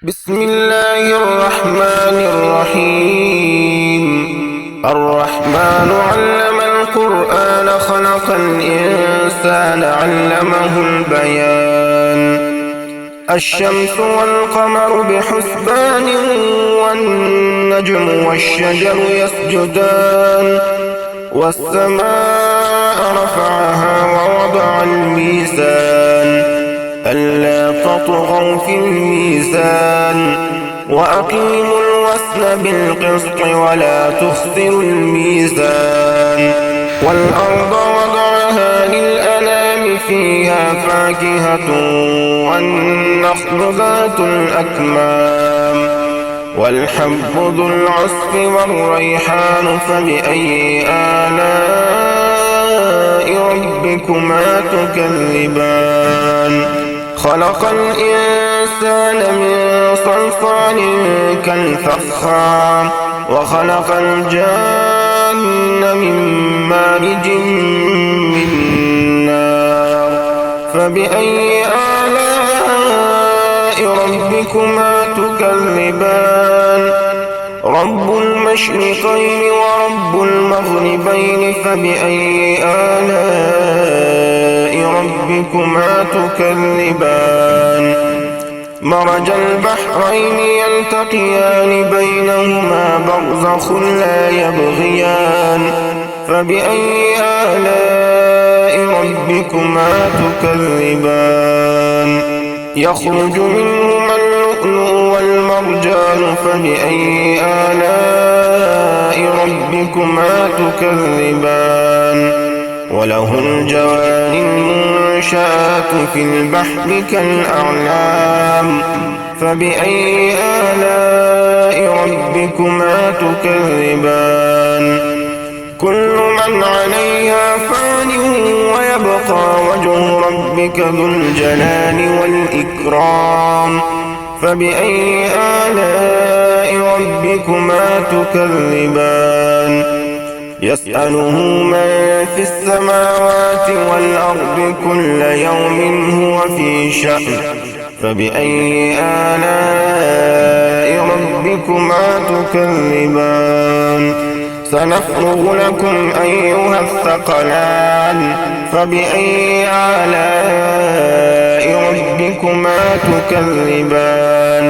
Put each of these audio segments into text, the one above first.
بسم الله الرحمن الرحيم. الرحمن علم القرآن خلق الإنسان علمه البيان. الشمس والقمر بحسبان والنجم والشجر يسجدان والسماء رفعها ووضع الميزان ألا تطغوا في الميزان وأقيموا الوزن بالقسط ولا تخسروا الميزان. والأرض وضعها للأنام فيها فاكهة والنخل ذات الأكمام والحب ذو العصف والريحان فبأي آلاء ربكما تكذبان. خلق الإنسان من صلصال كالفخار وخلق الجن من مارج من نار فبأي آلاء ربكما تكذبان. رب المشرقين ورب المغربين فبأي آلاء ربكما تكذبان. مرج البحرين يلتقيان بينهما برزخ لا يبغيان فبأي آلاء ربكما تكذبان. يخرج منهما اللؤلؤ والمرجان فبأي آلاء ربكما تكذبان. وله الجوار المنشآت في البحر كالأعلام فبأي آلاء ربكما تكذبان. كل من عليها فان ويبقى وجه ربك ذو الجلال والإكرام فبأي آلاء ربكما تكذبان. يسأله من في السماوات والأرض كل يوم هو في شأن فبأي آلاء ربكما تكذبان. سنفرغ لكم أيها الثقلان فبأي آلاء ربكما تكذبان.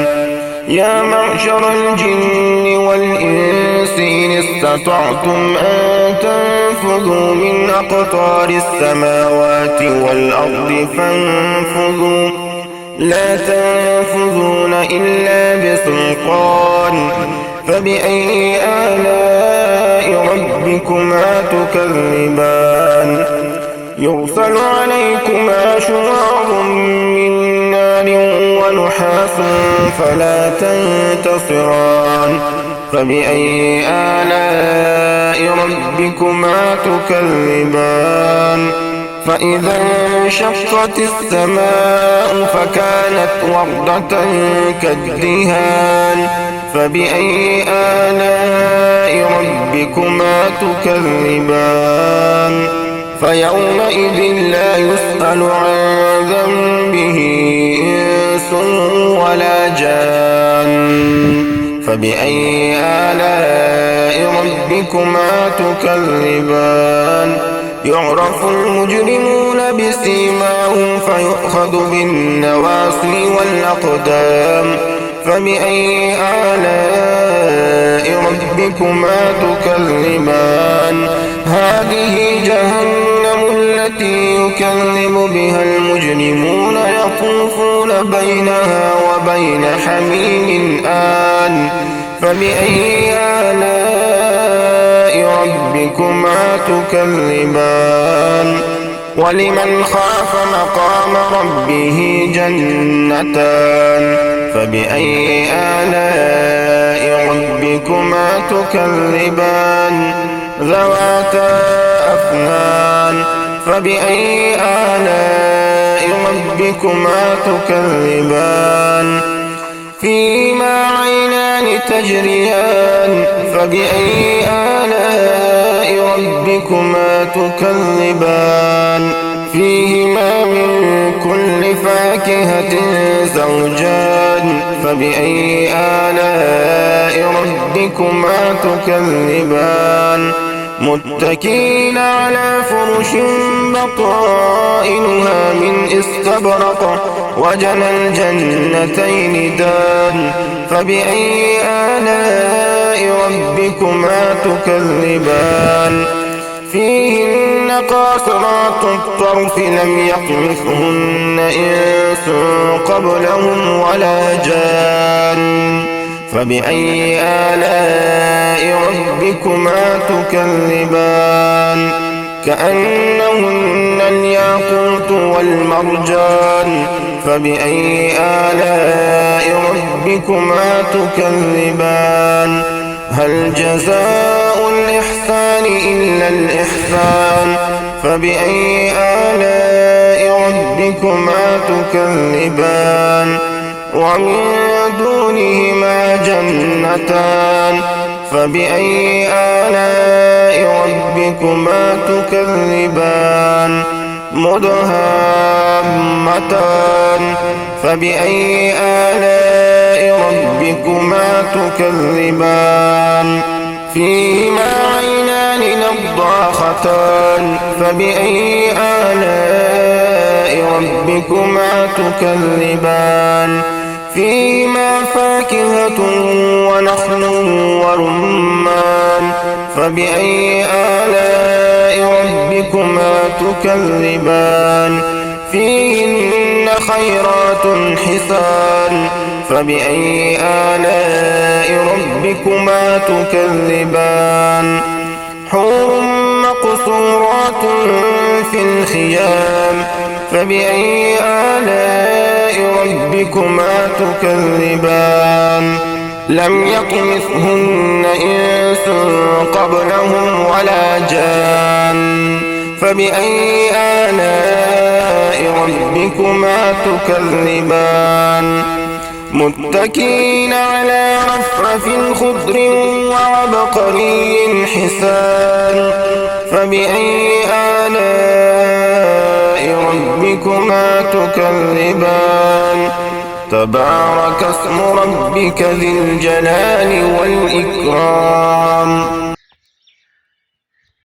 يا معشر الجن والإنس إن استطعتم أن تنفذوا من أقطار السماوات والأرض فانفذوا لا تنفذون إلا بسلطان فبأي آلاء ربكما تكذبان. يرسل عليكما شواظ من نار ونحاس فلا تنتصران فبأي آلاء ربكما تكذبان. فإذا انشقت السماء فكانت وردة كالدهان فبأي آلاء ربكما تكذبان. فيومئذ لا يسأل عن ذنبه إنس ولا جان فبأي آلاء ربكما تكذبان. يعرف المجرمون بسيماهم فيؤخذ بالنواصي والأقدام فبأي آلاء ربكما تكذبان. هذه جهنم التي يكذب بها المجرمون يطوفون بينها وبين حميم آن فبأي آلاء ربكما تكذبان. ولمن خاف مقام ربه جنتان فبأي آلاء ربكما تكذبان. ذواتا أفنان فبأي آلاء ربكما تكذبان. فيهما عينان تجريان فبأي آلاء ربكما تكذبان. فيهما من كل فاكهة زوجان فبأي آلاء ربكما تكذبان متكئين على فرش بطائنها من استبرق وجنى الجنتين دان فبأي آلاء ربكما تكذبان فيهن قاصرات الطرف لم يطمثهن إنس قبلهم ولا جان فبأي آلاء ربكما تكذبان كأنهن الياقوت والمرجان فبأي آلاء ربكما تكذبان هل جزاء الإحسان إلا الإحسان فبأي آلاء ربكما تكذبان ومن دونهما جنتان فبأي آلاء ربكما تكذبان مدهامتان فبأي آلاء ربكما تكذبان فيهما عينان نضاختان فبأي آلاء ربكما تكذبان فيهما فاكهة ونخل ورمان فبأي آلاء ربكما تكذبان فيهن خيرات حسان فبأي آلاء ربكما تكذبان حور مقصورات في الخيام فبأي آلاء ربكما تكذبان لم يطمثهن إنس قبلهم ولا جان فبأي آلاء ربكما تكذبان متكئين على رفرف خضر وعبقري حسان فبأي آلاء ربكما تكذبان تبارك اسم ربك ذي الجلال والإكرام